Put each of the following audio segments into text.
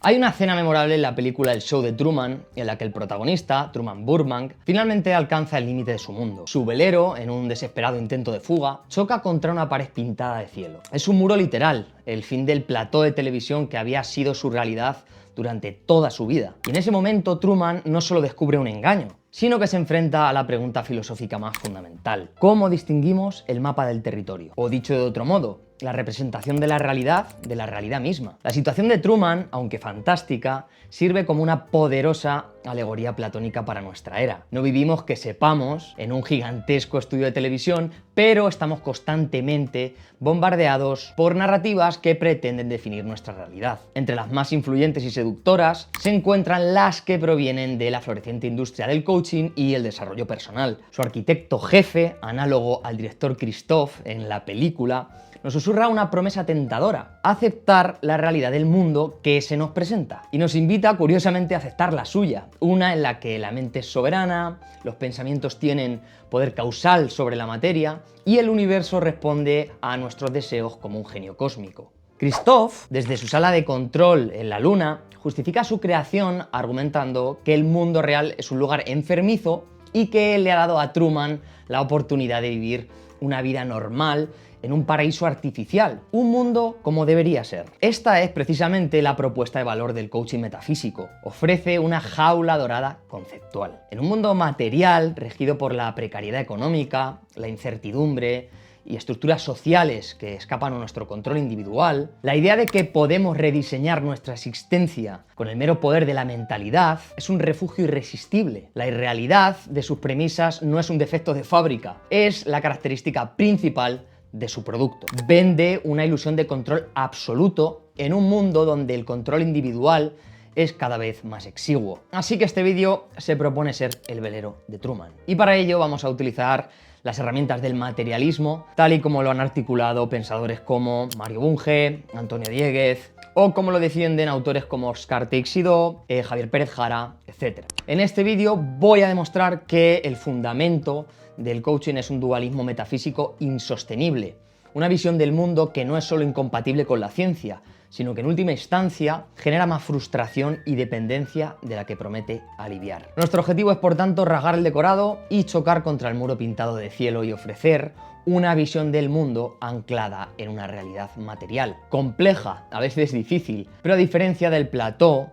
Hay una escena memorable en la película El show de Truman, en la que el protagonista, Truman Burbank, finalmente alcanza el límite de su mundo. Su velero, en un desesperado intento de fuga, choca contra una pared pintada de cielo. Es un muro literal, el fin del plató de televisión que había sido su realidad durante toda su vida. Y en ese momento Truman no solo descubre un engaño, sino que se enfrenta a la pregunta filosófica más fundamental: ¿cómo distinguimos el mapa del territorio? O dicho de otro modo, la representación de la realidad misma. La situación de Truman, aunque fantástica, sirve como una poderosa alegoría platónica para nuestra era. No vivimos que sepamos en un gigantesco estudio de televisión, pero estamos constantemente bombardeados por narrativas que pretenden definir nuestra realidad. Entre las más influyentes y seductoras se encuentran las que provienen de la floreciente industria del coaching y el desarrollo personal. Su arquitecto jefe, análogo al director Christof en la película, nos susurra una promesa tentadora: aceptar la realidad del mundo que se nos presenta. Y nos invita, curiosamente, a aceptar la suya, una en la que la mente es soberana, los pensamientos tienen poder causal sobre la materia y el universo responde a nuestros deseos como un genio cósmico. Christof, desde su sala de control en la Luna, justifica su creación argumentando que el mundo real es un lugar enfermizo y que él le ha dado a Truman la oportunidad de vivir una vida normal en un paraíso artificial, un mundo como debería ser. Esta es precisamente la propuesta de valor del coaching metafísico. Ofrece una jaula dorada conceptual. En un mundo material regido por la precariedad económica, la incertidumbre y estructuras sociales que escapan a nuestro control individual, la idea de que podemos rediseñar nuestra existencia con el mero poder de la mentalidad es un refugio irresistible. La irrealidad de sus premisas no es un defecto de fábrica, es la característica principal de su producto. Vende una ilusión de control absoluto en un mundo donde el control individual es cada vez más exiguo. Así que este vídeo se propone ser el velero de Truman. Y para ello vamos a utilizar las herramientas del materialismo, tal y como lo han articulado pensadores como Mario Bunge, Antonio Dieguez, o como lo defienden autores como Oscar Teixidó, Javier Pérez Jara, etc. En este vídeo voy a demostrar que el fundamento del coaching es un dualismo metafísico insostenible, una visión del mundo que no es solo incompatible con la ciencia, sino que en última instancia genera más frustración y dependencia de la que promete aliviar. Nuestro objetivo es, por tanto, rasgar el decorado y chocar contra el muro pintado de cielo y ofrecer una visión del mundo anclada en una realidad material, compleja, a veces difícil, pero a diferencia del plató,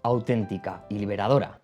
auténtica y liberadora.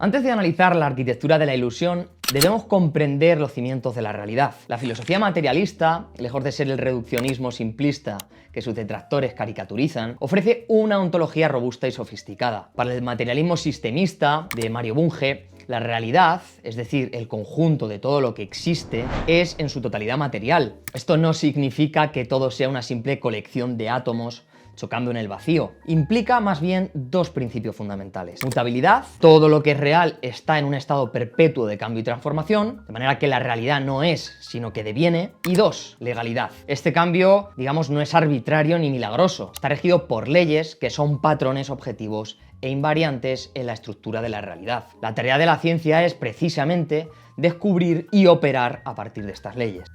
Antes de analizar la arquitectura de la ilusión, debemos comprender los cimientos de la realidad. La filosofía materialista, lejos de ser el reduccionismo simplista que sus detractores caricaturizan, ofrece una ontología robusta y sofisticada. Para el materialismo sistemista de Mario Bunge, la realidad, es decir, el conjunto de todo lo que existe, es en su totalidad material. Esto no significa que todo sea una simple colección de átomos chocando en el vacío. Implica más bien dos principios fundamentales: mutabilidad, todo lo que es real está en un estado perpetuo de cambio y transformación, de manera que la realidad no es, sino que deviene; y dos, legalidad. Este cambio, digamos, no es arbitrario ni milagroso, está regido por leyes que son patrones objetivos e invariantes en la estructura de la realidad. La tarea de la ciencia es precisamente descubrir y operar a partir de estas leyes.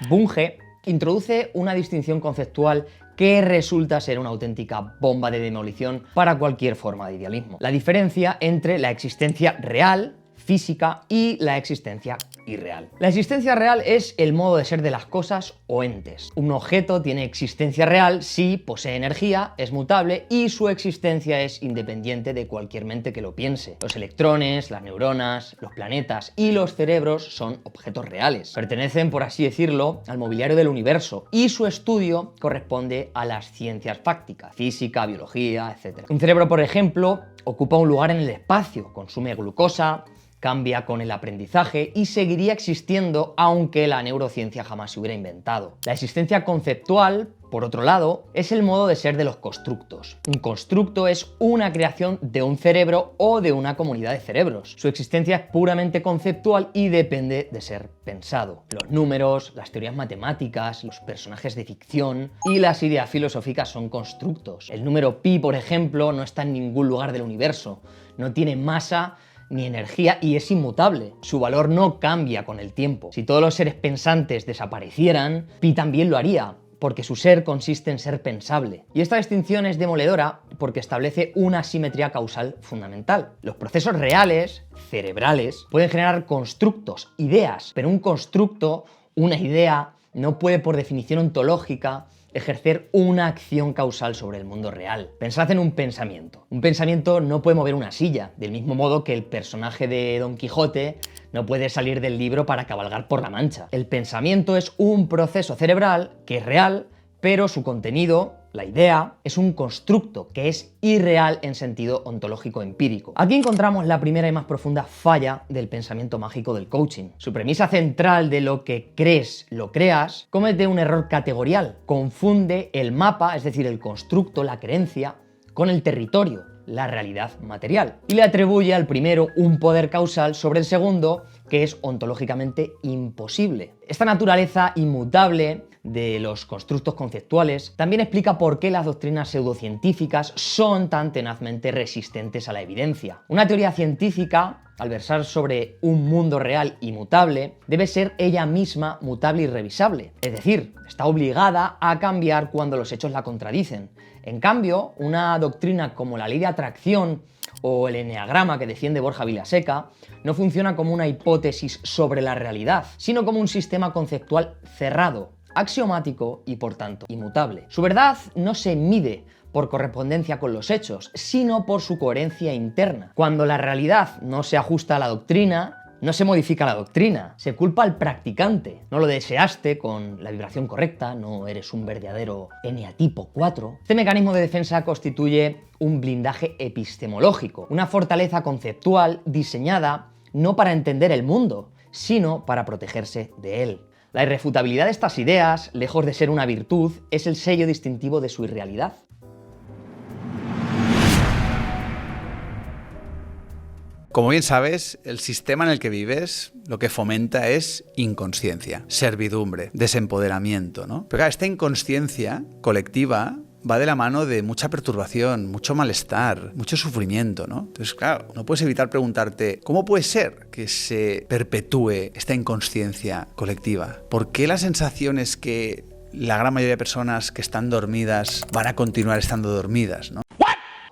Bunge introduce una distinción conceptual que resulta ser una auténtica bomba de demolición para cualquier forma de idealismo. La diferencia entre la existencia real, física, y la existencia irreal. La existencia real es el modo de ser de las cosas o entes. Un objeto tiene existencia real si posee energía, es mutable y su existencia es independiente de cualquier mente que lo piense. Los electrones, las neuronas, los planetas y los cerebros son objetos reales. Pertenecen, por así decirlo, al mobiliario del universo y su estudio corresponde a las ciencias fácticas: física, biología, etc. Un cerebro, por ejemplo, ocupa un lugar en el espacio, consume glucosa, cambia con el aprendizaje y seguiría existiendo aunque la neurociencia jamás se hubiera inventado. La existencia conceptual, por otro lado, es el modo de ser de los constructos. Un constructo es una creación de un cerebro o de una comunidad de cerebros. Su existencia es puramente conceptual y depende de ser pensado. Los números, las teorías matemáticas, los personajes de ficción y las ideas filosóficas son constructos. El número pi, por ejemplo, no está en ningún lugar del universo, no tiene masa ni energía y es inmutable. Su valor no cambia con el tiempo. Si todos los seres pensantes desaparecieran, pi también lo haría, porque su ser consiste en ser pensable. Y esta distinción es demoledora porque establece una simetría causal fundamental. Los procesos reales, cerebrales, pueden generar constructos, ideas, pero un constructo, una idea, no puede por definición ontológica ejercer una acción causal sobre el mundo real. Pensad en un pensamiento. Un pensamiento no puede mover una silla, del mismo modo que el personaje de Don Quijote no puede salir del libro para cabalgar por la Mancha. El pensamiento es un proceso cerebral que es real, pero su contenido, la idea, es un constructo que es irreal en sentido ontológico empírico. Aquí encontramos la primera y más profunda falla del pensamiento mágico del coaching. Su premisa central de lo que crees, lo creas, comete un error categorial. Confunde el mapa, es decir, el constructo, la creencia, con el territorio, la realidad material. Y le atribuye al primero un poder causal sobre el segundo que es ontológicamente imposible. Esta naturaleza inmutable de los constructos conceptuales también explica por qué las doctrinas pseudocientíficas son tan tenazmente resistentes a la evidencia. Una teoría científica, al versar sobre un mundo real inmutable, debe ser ella misma mutable y revisable. Es decir, está obligada a cambiar cuando los hechos la contradicen. En cambio, una doctrina como la ley de atracción o el eneagrama que defiende Borja Vilaseca no funciona como una hipótesis sobre la realidad, sino como un sistema conceptual cerrado, axiomático y por tanto inmutable. Su verdad no se mide por correspondencia con los hechos, sino por su coherencia interna. Cuando la realidad no se ajusta a la doctrina, no se modifica la doctrina, se culpa al practicante. No lo deseaste con la vibración correcta, no eres un verdadero eneatipo 4. Este mecanismo de defensa constituye un blindaje epistemológico, una fortaleza conceptual diseñada no para entender el mundo, sino para protegerse de él. La irrefutabilidad de estas ideas, lejos de ser una virtud, es el sello distintivo de su irrealidad. Como bien sabes, el sistema en el que vives lo que fomenta es inconsciencia, servidumbre, desempoderamiento, ¿no? Pero claro, esta inconsciencia colectiva va de la mano de mucha perturbación, mucho malestar, mucho sufrimiento, ¿no? Entonces, claro, no puedes evitar preguntarte, ¿cómo puede ser que se perpetúe esta inconsciencia colectiva? ¿Por qué la sensación es que la gran mayoría de personas que están dormidas van a continuar estando dormidas, ¿no?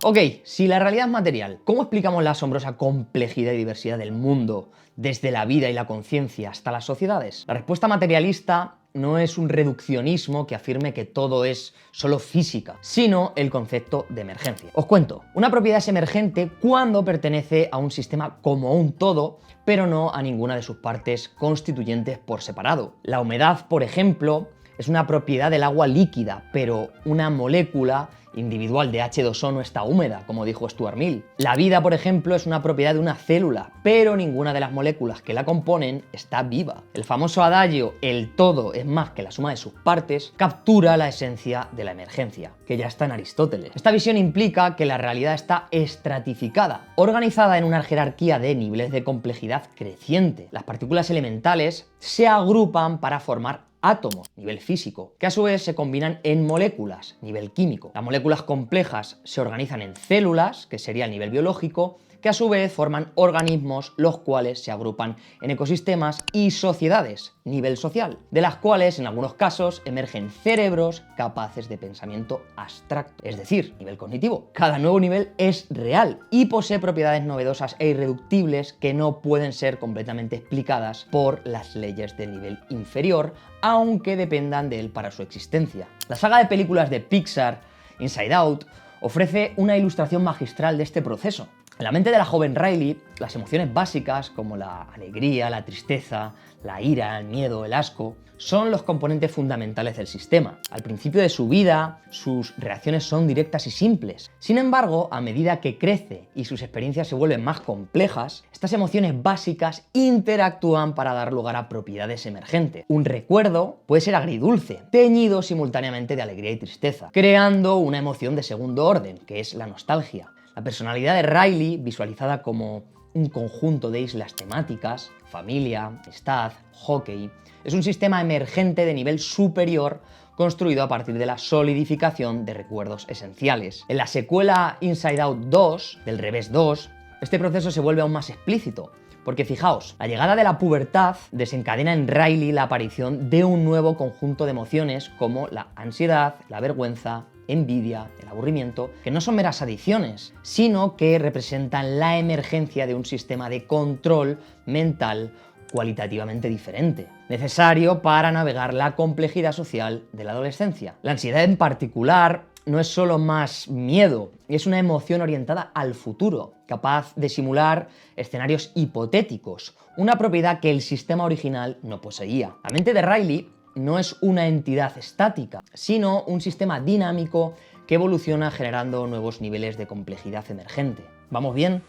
Ok, si la realidad es material, ¿cómo explicamos la asombrosa complejidad y diversidad del mundo, desde la vida y la conciencia hasta las sociedades? La respuesta materialista no es un reduccionismo que afirme que todo es solo física, sino el concepto de emergencia. Os cuento, una propiedad es emergente cuando pertenece a un sistema como un todo, pero no a ninguna de sus partes constituyentes por separado. La humedad, por ejemplo, es una propiedad del agua líquida, pero una molécula individual de H2O no está húmeda, como dijo Stuart Mill. La vida, por ejemplo, es una propiedad de una célula, pero ninguna de las moléculas que la componen está viva. El famoso adagio "el todo es más que la suma de sus partes" captura la esencia de la emergencia, que ya está en Aristóteles. Esta visión implica que la realidad está estratificada, organizada en una jerarquía de niveles de complejidad creciente. Las partículas elementales se agrupan para formar átomos, nivel físico, que a su vez se combinan en moléculas, nivel químico. Las moléculas complejas se organizan en células, que sería el nivel biológico, que a su vez forman organismos, los cuales se agrupan en ecosistemas y sociedades, nivel social, de las cuales en algunos casos emergen cerebros capaces de pensamiento abstracto, es decir, nivel cognitivo. Cada nuevo nivel es real y posee propiedades novedosas e irreductibles que no pueden ser completamente explicadas por las leyes del nivel inferior, aunque dependan de él para su existencia. La saga de películas de Pixar, Inside Out, ofrece una ilustración magistral de este proceso. En la mente de la joven Riley, las emociones básicas como la alegría, la tristeza, la ira, el miedo, el asco, son los componentes fundamentales del sistema. Al principio de su vida, sus reacciones son directas y simples. Sin embargo, a medida que crece y sus experiencias se vuelven más complejas, estas emociones básicas interactúan para dar lugar a propiedades emergentes. Un recuerdo puede ser agridulce, teñido simultáneamente de alegría y tristeza, creando una emoción de segundo orden, que es la nostalgia. La personalidad de Riley, visualizada como un conjunto de islas temáticas, familia, amistad, hockey, es un sistema emergente de nivel superior construido a partir de la solidificación de recuerdos esenciales. En la secuela Inside Out 2, del Revés 2, este proceso se vuelve aún más explícito, Porque fijaos, la llegada de la pubertad desencadena en Riley la aparición de un nuevo conjunto de emociones como la ansiedad, la vergüenza, envidia, el aburrimiento, que no son meras adicciones, sino que representan la emergencia de un sistema de control mental cualitativamente diferente, necesario para navegar la complejidad social de la adolescencia. La ansiedad en particular no es solo más miedo, es una emoción orientada al futuro, capaz de simular escenarios hipotéticos, una propiedad que el sistema original no poseía. La mente de Riley no es una entidad estática, sino un sistema dinámico que evoluciona generando nuevos niveles de complejidad emergente. ¿Vamos bien?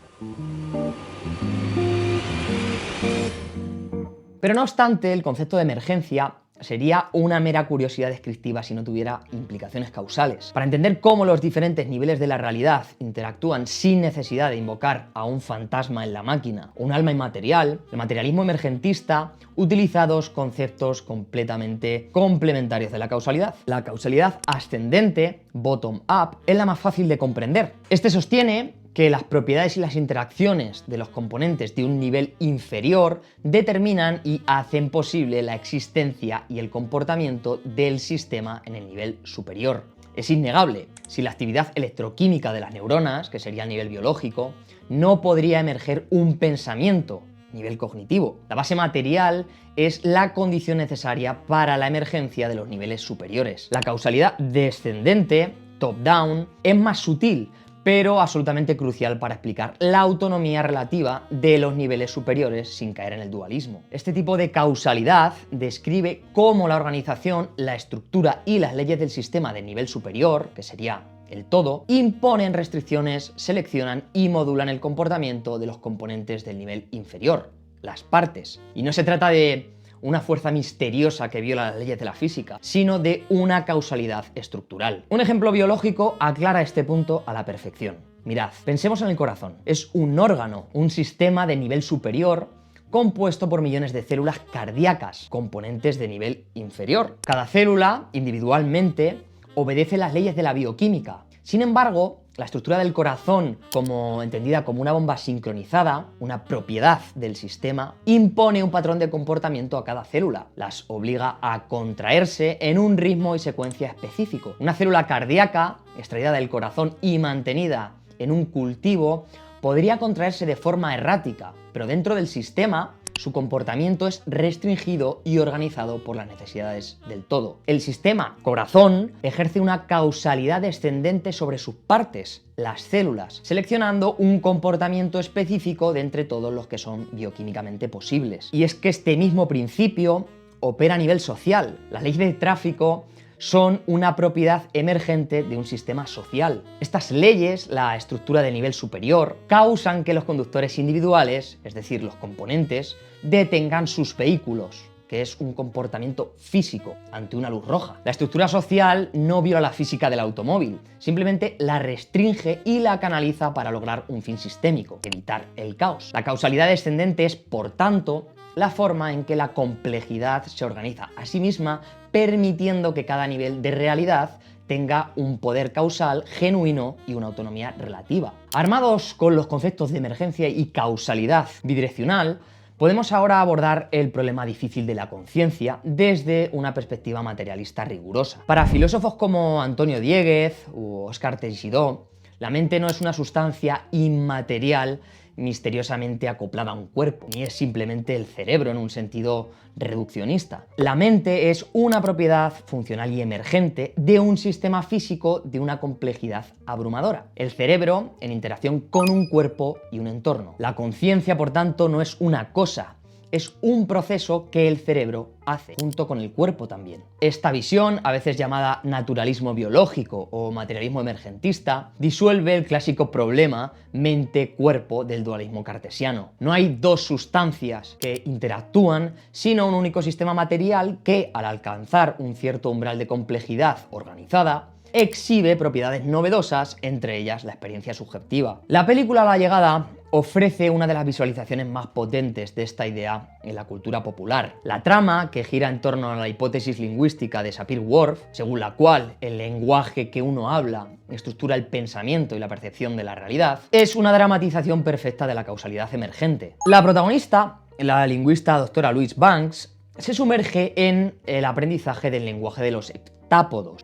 Pero no obstante, el concepto de emergencia sería una mera curiosidad descriptiva si no tuviera implicaciones causales. Para entender cómo los diferentes niveles de la realidad interactúan sin necesidad de invocar a un fantasma en la máquina o un alma inmaterial, el materialismo emergentista utiliza dos conceptos completamente complementarios de la causalidad. La causalidad ascendente, bottom-up, es la más fácil de comprender. Este sostiene que las propiedades y las interacciones de los componentes de un nivel inferior determinan y hacen posible la existencia y el comportamiento del sistema en el nivel superior. Es innegable, si la actividad electroquímica de las neuronas, que sería el nivel biológico, no podría emerger un pensamiento, nivel cognitivo. La base material es la condición necesaria para la emergencia de los niveles superiores. La causalidad descendente, top-down, es más sutil, pero absolutamente crucial para explicar la autonomía relativa de los niveles superiores sin caer en el dualismo. Este tipo de causalidad describe cómo la organización, la estructura y las leyes del sistema de nivel superior, que sería el todo, imponen restricciones, seleccionan y modulan el comportamiento de los componentes del nivel inferior, las partes. Y no se trata de una fuerza misteriosa que viola las leyes de la física, sino de una causalidad estructural. Un ejemplo biológico aclara este punto a la perfección. Mirad, pensemos en el corazón. Es un órgano, un sistema de nivel superior compuesto por millones de células cardíacas, componentes de nivel inferior. Cada célula, individualmente, obedece las leyes de la bioquímica. Sin embargo, la estructura del corazón, como entendida como una bomba sincronizada, una propiedad del sistema, impone un patrón de comportamiento a cada célula. Las obliga a contraerse en un ritmo y secuencia específico. Una célula cardíaca, extraída del corazón y mantenida en un cultivo, podría contraerse de forma errática, pero dentro del sistema su comportamiento es restringido y organizado por las necesidades del todo. El sistema corazón ejerce una causalidad descendente sobre sus partes, las células, seleccionando un comportamiento específico de entre todos los que son bioquímicamente posibles. Y es que este mismo principio opera a nivel social. Las leyes de tráfico son una propiedad emergente de un sistema social. Estas leyes, la estructura de nivel superior, causan que los conductores individuales, es decir, los componentes, detengan sus vehículos, que es un comportamiento físico ante una luz roja. La estructura social no viola la física del automóvil, simplemente la restringe y la canaliza para lograr un fin sistémico, evitar el caos. La causalidad descendente es, por tanto, la forma en que la complejidad se organiza a sí misma, permitiendo que cada nivel de realidad tenga un poder causal genuino y una autonomía relativa. Armados con los conceptos de emergencia y causalidad bidireccional, podemos ahora abordar el problema difícil de la conciencia desde una perspectiva materialista rigurosa. Para filósofos como Antonio Dieguez u Oscar Teixidó, la mente no es una sustancia inmaterial misteriosamente acoplada a un cuerpo, ni es simplemente el cerebro en un sentido reduccionista. La mente es una propiedad funcional y emergente de un sistema físico de una complejidad abrumadora. El cerebro en interacción con un cuerpo y un entorno. La conciencia, por tanto, no es una cosa, es un proceso que el cerebro hace, junto con el cuerpo también. Esta visión, a veces llamada naturalismo biológico o materialismo emergentista, disuelve el clásico problema mente-cuerpo del dualismo cartesiano. No hay dos sustancias que interactúan, sino un único sistema material que, al alcanzar un cierto umbral de complejidad organizada, exhibe propiedades novedosas, entre ellas la experiencia subjetiva. La película La Llegada ofrece una de las visualizaciones más potentes de esta idea en la cultura popular. La trama, que gira en torno a la hipótesis lingüística de Sapir-Whorf, según la cual el lenguaje que uno habla estructura el pensamiento y la percepción de la realidad, es una dramatización perfecta de la causalidad emergente. La protagonista, la lingüista doctora Louise Banks, se sumerge en el aprendizaje del lenguaje de los heptápodos,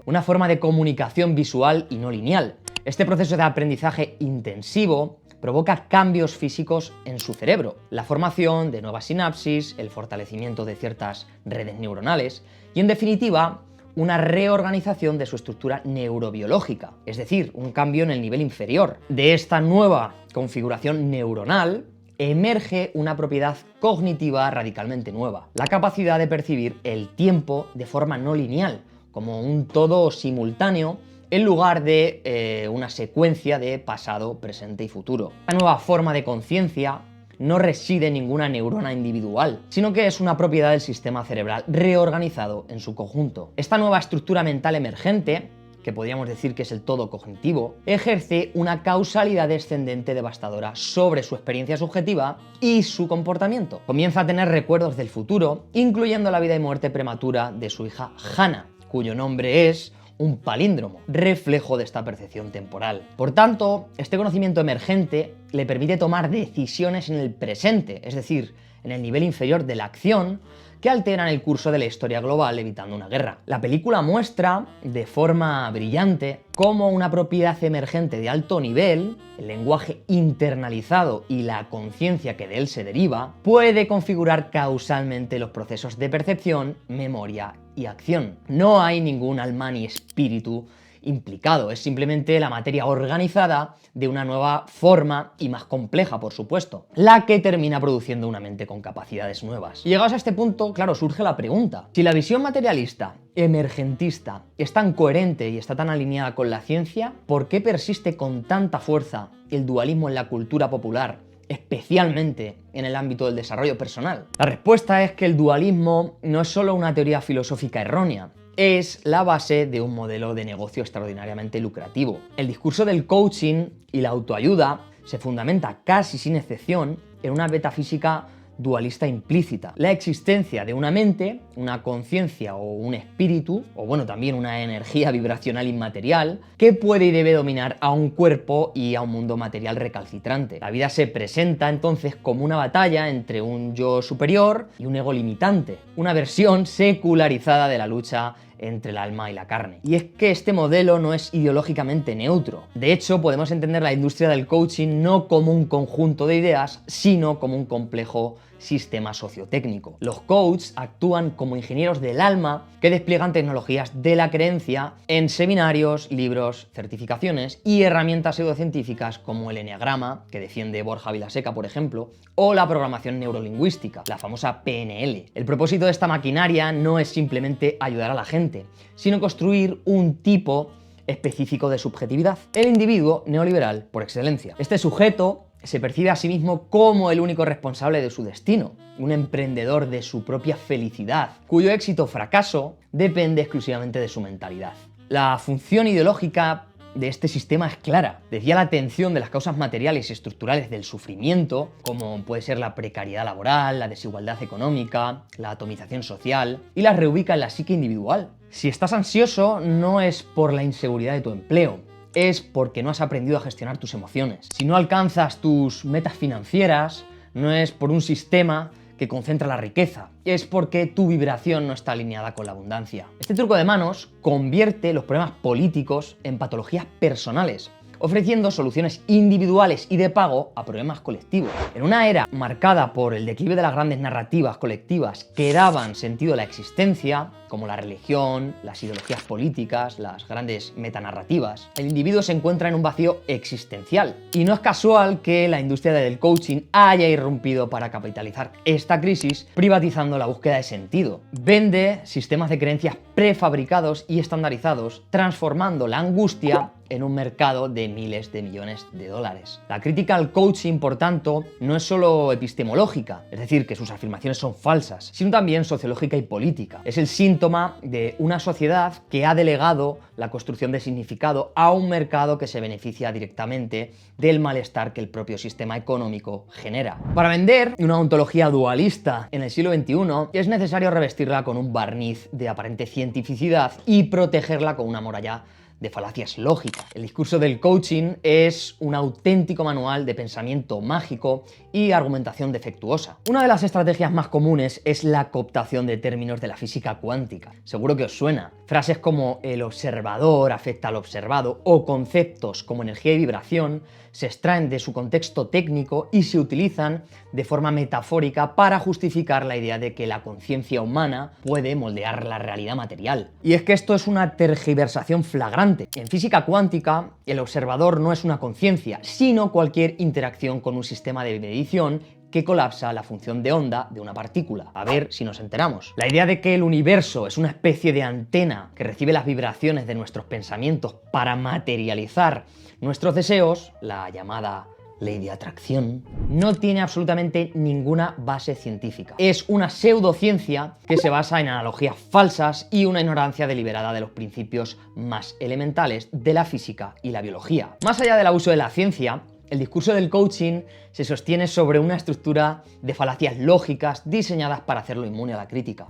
una forma de comunicación visual y no lineal. Este proceso de aprendizaje intensivo provoca cambios físicos en su cerebro, la formación de nuevas sinapsis, el fortalecimiento de ciertas redes neuronales y, en definitiva, una reorganización de su estructura neurobiológica, es decir, un cambio en el nivel inferior. De esta nueva configuración neuronal emerge una propiedad cognitiva radicalmente nueva, la capacidad de percibir el tiempo de forma no lineal, como un todo simultáneo, en lugar de una secuencia de pasado, presente y futuro. Esta nueva forma de conciencia no reside en ninguna neurona individual, sino que es una propiedad del sistema cerebral reorganizado en su conjunto. Esta nueva estructura mental emergente, que podríamos decir que es el todo cognitivo, ejerce una causalidad descendente devastadora sobre su experiencia subjetiva y su comportamiento. Comienza a tener recuerdos del futuro, incluyendo la vida y muerte prematura de su hija Hannah, cuyo nombre es un palíndromo, reflejo de esta percepción temporal. Por tanto, este conocimiento emergente le permite tomar decisiones en el presente, es decir, en el nivel inferior de la acción, que alteran el curso de la historia global evitando una guerra. La película muestra de forma brillante cómo una propiedad emergente de alto nivel, el lenguaje internalizado y la conciencia que de él se deriva, puede configurar causalmente los procesos de percepción, memoria y acción. No hay ningún alma ni espíritu implicado, es simplemente la materia organizada de una nueva forma y más compleja, por supuesto, la que termina produciendo una mente con capacidades nuevas. Y llegados a este punto, claro, surge la pregunta: si la visión materialista, emergentista, es tan coherente y está tan alineada con la ciencia, ¿por qué persiste con tanta fuerza el dualismo en la cultura popular, especialmente en el ámbito del desarrollo personal? La respuesta es que el dualismo no es solo una teoría filosófica errónea, es la base de un modelo de negocio extraordinariamente lucrativo. El discurso del coaching y la autoayuda se fundamenta casi sin excepción en una metafísica dualista implícita. La existencia de una mente, una conciencia o un espíritu, o bueno, también una energía vibracional inmaterial, que puede y debe dominar a un cuerpo y a un mundo material recalcitrante. La vida se presenta entonces como una batalla entre un yo superior y un ego limitante, una versión secularizada de la lucha entre el alma y la carne. Y es que este modelo no es ideológicamente neutro. De hecho, podemos entender la industria del coaching no como un conjunto de ideas, sino como un complejo sistema sociotécnico. Los coaches actúan como ingenieros del alma que despliegan tecnologías de la creencia en seminarios, libros, certificaciones y herramientas pseudocientíficas como el eneagrama, que defiende Borja Vilaseca, por ejemplo, o la programación neurolingüística, la famosa PNL. El propósito de esta maquinaria no es simplemente ayudar a la gente, sino construir un tipo específico de subjetividad, el individuo neoliberal por excelencia. Este sujeto se percibe a sí mismo como el único responsable de su destino, un emprendedor de su propia felicidad, cuyo éxito o fracaso depende exclusivamente de su mentalidad. La función ideológica de este sistema es clara. Desvía la atención de las causas materiales y estructurales del sufrimiento, como puede ser la precariedad laboral, la desigualdad económica, la atomización social, y las reubica en la psique individual. Si estás ansioso, no es por la inseguridad de tu empleo, es porque no has aprendido a gestionar tus emociones. Si no alcanzas tus metas financieras, no es por un sistema que concentra la riqueza, es porque tu vibración no está alineada con la abundancia. Este truco de manos convierte los problemas políticos en patologías personales, ofreciendo soluciones individuales y de pago a problemas colectivos. En una era marcada por el declive de las grandes narrativas colectivas que daban sentido a la existencia, como la religión, las ideologías políticas, las grandes metanarrativas, el individuo se encuentra en un vacío existencial. Y no es casual que la industria del coaching haya irrumpido para capitalizar esta crisis, privatizando la búsqueda de sentido. Vende sistemas de creencias prefabricados y estandarizados, transformando la angustia en un mercado de miles de millones de dólares. La crítica al coaching, por tanto, no es solo epistemológica, es decir, que sus afirmaciones son falsas, sino también sociológica y política. Es el síntoma de una sociedad que ha delegado la construcción de significado a un mercado que se beneficia directamente del malestar que el propio sistema económico genera. Para vender una ontología dualista en el siglo XXI es necesario revestirla con un barniz de aparente cientificidad y protegerla con una muralla de falacias lógicas. El discurso del coaching es un auténtico manual de pensamiento mágico y argumentación defectuosa. Una de las estrategias más comunes es la cooptación de términos de la física cuántica. Seguro que os suena. Frases como el observador afecta al observado o conceptos como energía y vibración se extraen de su contexto técnico y se utilizan de forma metafórica para justificar la idea de que la conciencia humana puede moldear la realidad material. Y es que esto es una tergiversación flagrante. En física cuántica, el observador no es una conciencia, sino cualquier interacción con un sistema de medición que colapsa la función de onda de una partícula. A ver si nos enteramos. La idea de que el universo es una especie de antena que recibe las vibraciones de nuestros pensamientos para materializar nuestros deseos, la llamada ley de atracción, no tiene absolutamente ninguna base científica. Es una pseudociencia que se basa en analogías falsas y una ignorancia deliberada de los principios más elementales de la física y la biología. Más allá del abuso de la ciencia, el discurso del coaching se sostiene sobre una estructura de falacias lógicas diseñadas para hacerlo inmune a la crítica.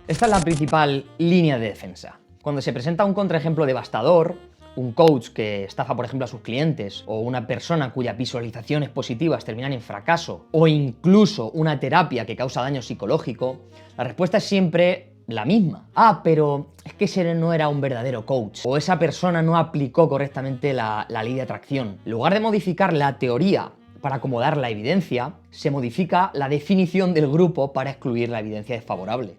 Esta es la principal línea de defensa. Cuando se presenta un contraejemplo devastador, un coach que estafa, por ejemplo, a sus clientes, o una persona cuyas visualizaciones positivas terminan en fracaso, o incluso una terapia que causa daño psicológico, la respuesta es siempre la misma. Ah, pero es que ese no era un verdadero coach, o esa persona no aplicó correctamente la ley de atracción. En lugar de modificar la teoría para acomodar la evidencia, se modifica la definición del grupo para excluir la evidencia desfavorable.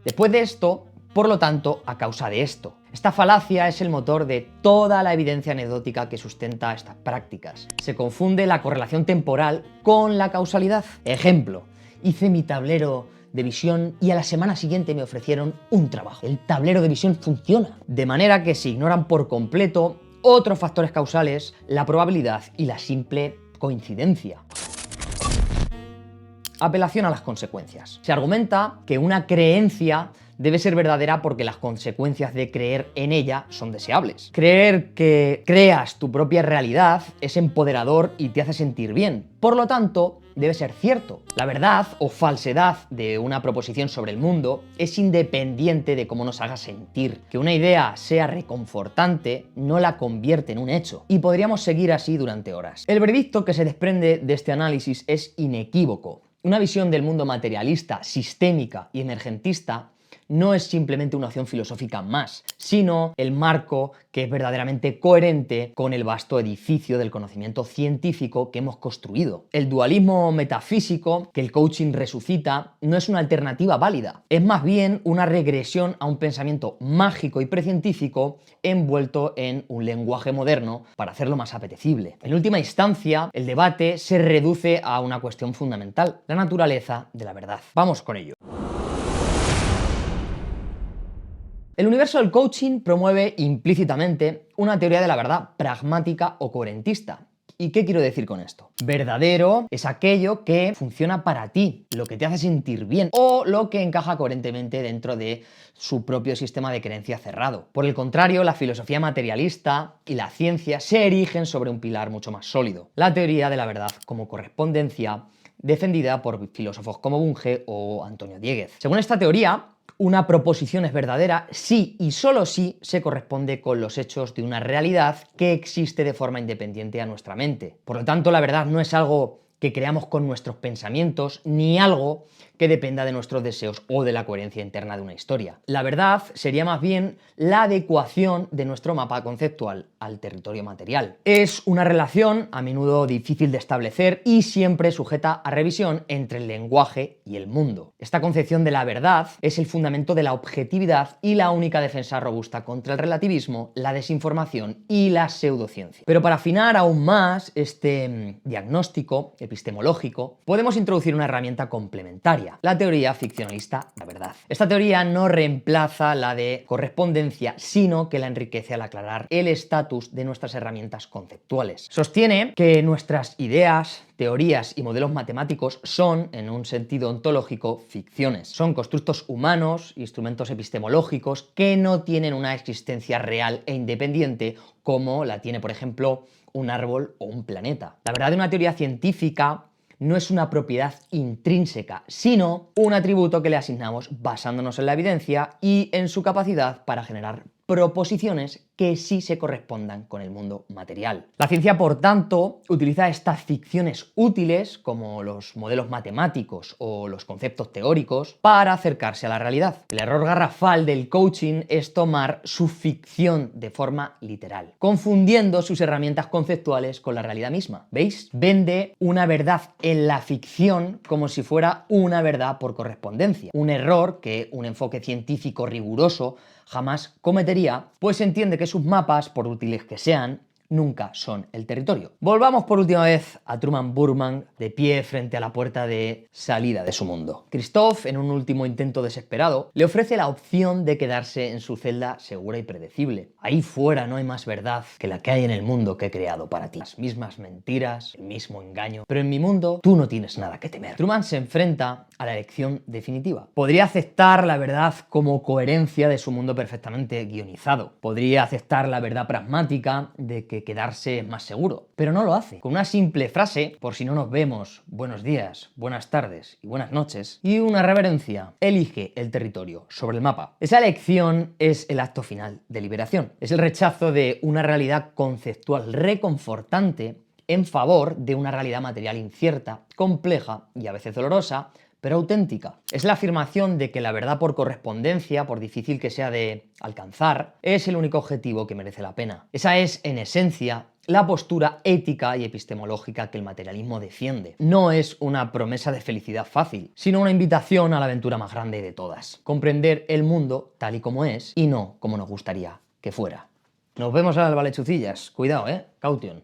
Después de esto, por lo tanto, a causa de esto. Esta falacia es el motor de toda la evidencia anecdótica que sustenta estas prácticas. Se confunde la correlación temporal con la causalidad. Ejemplo, hice mi tablero de visión y a la semana siguiente me ofrecieron un trabajo. El tablero de visión funciona. De manera que se ignoran por completo otros factores causales, la probabilidad y la simple coincidencia. Apelación a las consecuencias. Se argumenta que una creencia debe ser verdadera porque las consecuencias de creer en ella son deseables. Creer que creas tu propia realidad es empoderador y te hace sentir bien. Por lo tanto, debe ser cierto. La verdad o falsedad de una proposición sobre el mundo es independiente de cómo nos haga sentir. Que una idea sea reconfortante no la convierte en un hecho. Y podríamos seguir así durante horas. El veredicto que se desprende de este análisis es inequívoco. Una visión del mundo materialista, sistémica y emergentista no es simplemente una opción filosófica más, sino el marco que es verdaderamente coherente con el vasto edificio del conocimiento científico que hemos construido. El dualismo metafísico que el coaching resucita no es una alternativa válida, es más bien una regresión a un pensamiento mágico y precientífico envuelto en un lenguaje moderno para hacerlo más apetecible. En última instancia, el debate se reduce a una cuestión fundamental, la naturaleza de la verdad. Vamos con ello. El universo del coaching promueve implícitamente una teoría de la verdad pragmática o coherentista. ¿Y qué quiero decir con esto? Verdadero es aquello que funciona para ti, lo que te hace sentir bien o lo que encaja coherentemente dentro de su propio sistema de creencia cerrado. Por el contrario, la filosofía materialista y la ciencia se erigen sobre un pilar mucho más sólido, la teoría de la verdad como correspondencia defendida por filósofos como Bunge o Antonio Dieguez. Según esta teoría, una proposición es verdadera si y solo si se corresponde con los hechos de una realidad que existe de forma independiente a nuestra mente. Por lo tanto, la verdad no es algo que creamos con nuestros pensamientos, ni algo que dependa de nuestros deseos o de la coherencia interna de una historia. La verdad sería más bien la adecuación de nuestro mapa conceptual al territorio material. Es una relación a menudo difícil de establecer y siempre sujeta a revisión entre el lenguaje y el mundo. Esta concepción de la verdad es el fundamento de la objetividad y la única defensa robusta contra el relativismo, la desinformación y la pseudociencia. Pero para afinar aún más este diagnóstico epistemológico, podemos introducir una herramienta complementaria, la teoría ficcionalista de la verdad. Esta teoría no reemplaza la de correspondencia, sino que la enriquece al aclarar el estatus de nuestras herramientas conceptuales. Sostiene que nuestras ideas, teorías y modelos matemáticos son, en un sentido ontológico, ficciones. Son constructos humanos, instrumentos epistemológicos que no tienen una existencia real e independiente como la tiene, por ejemplo, un árbol o un planeta. La verdad de una teoría científica no es una propiedad intrínseca, sino un atributo que le asignamos basándonos en la evidencia y en su capacidad para generar proposiciones que sí se correspondan con el mundo material. La ciencia, por tanto, utiliza estas ficciones útiles, como los modelos matemáticos o los conceptos teóricos, para acercarse a la realidad. El error garrafal del coaching es tomar su ficción de forma literal, confundiendo sus herramientas conceptuales con la realidad misma. ¿Veis? Vende una verdad en la ficción como si fuera una verdad por correspondencia. Un error que un enfoque científico riguroso jamás cometería, pues entiende que sus mapas, por útiles que sean, nunca son el territorio. Volvamos por última vez a Truman Burbank de pie frente a la puerta de salida de su mundo. Christoph, en un último intento desesperado, le ofrece la opción de quedarse en su celda segura y predecible. Ahí fuera no hay más verdad que la que hay en el mundo que he creado para ti. Las mismas mentiras, el mismo engaño, pero en mi mundo tú no tienes nada que temer. Truman se enfrenta a la elección definitiva. Podría aceptar la verdad como coherencia de su mundo perfectamente guionizado. Podría aceptar la verdad pragmática de que quedarse es más seguro, pero no lo hace. Con una simple frase, por si no nos vemos, buenos días, buenas tardes y buenas noches, y una reverencia, elige el territorio sobre el mapa. Esa elección es el acto final de liberación. Es el rechazo de una realidad conceptual reconfortante en favor de una realidad material incierta, compleja y a veces dolorosa, pero auténtica. Es la afirmación de que la verdad por correspondencia, por difícil que sea de alcanzar, es el único objetivo que merece la pena. Esa es, en esencia, la postura ética y epistemológica que el materialismo defiende. No es una promesa de felicidad fácil, sino una invitación a la aventura más grande de todas. Comprender el mundo tal y como es y no como nos gustaría que fuera. Nos vemos al vale chucillas. Cuidado, Caution.